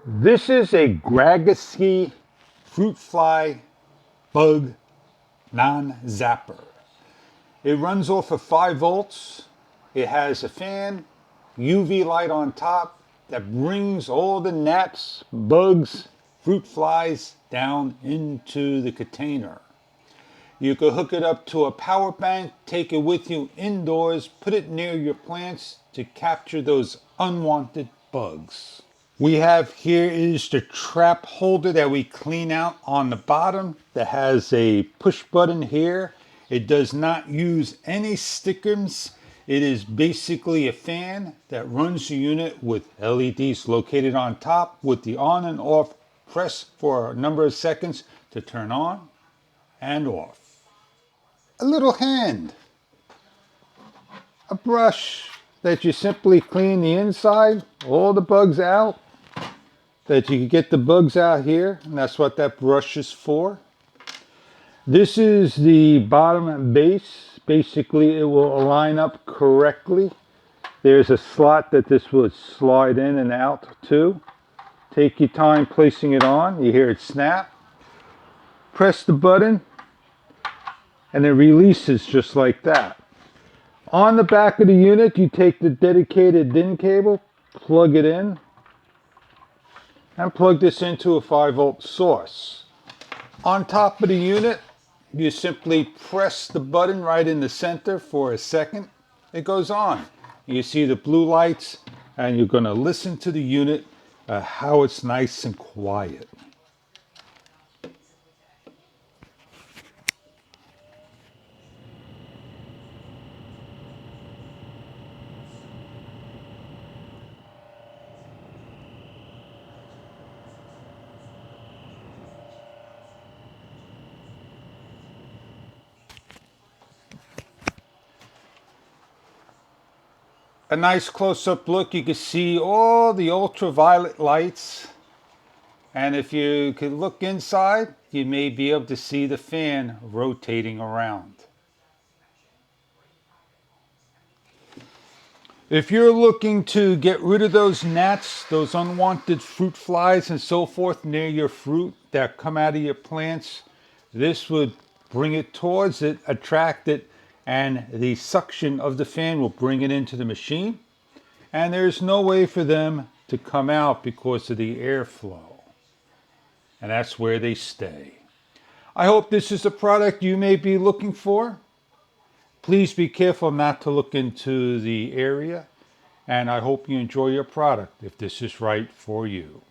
This is a Gragaski fruit fly bug non-zapper. It runs off of 5 volts. It has a fan, UV light on top that brings all the gnats, bugs, fruit flies down into the container. You could hook it up to a power bank, take it with you indoors, put it near your plants to capture those unwanted bugs. We have here is the trap holder that we clean out on the bottom that has a push button here. It does not use any stickers. It is basically a fan that runs the unit with LEDs located on top with the on and off press for a number of seconds to turn on and off. A little hand, a brush that you simply clean the inside, all the bugs out, that you can get the bugs out here, and that's what that brush is for. This is the bottom base. Basically, it will line up correctly. There's a slot that this would slide in and out to. Take your time placing it on. You hear it snap. Press the button, and it releases just like that. On the back of the unit, you take the dedicated DIN cable, plug it in, and plug this into a 5-volt source. On top of the unit, you simply press the button right in the center for a second. It goes on. You see the blue lights, and you're going to listen to the unit, how it's nice and quiet. A nice close-up look. You can see all the ultraviolet lights, and if you could look inside, you may be able to see the fan rotating around. If you're looking to get rid of those gnats, those unwanted fruit flies and so forth near your fruit that come out of your plants, this would bring it towards it, attract it, and the suction of the fan will bring it into the machine. And there's no way for them to come out because of the airflow. And that's where they stay. I hope this is a product you may be looking for. Please be careful not to look into the area. And I hope you enjoy your product if this is right for you.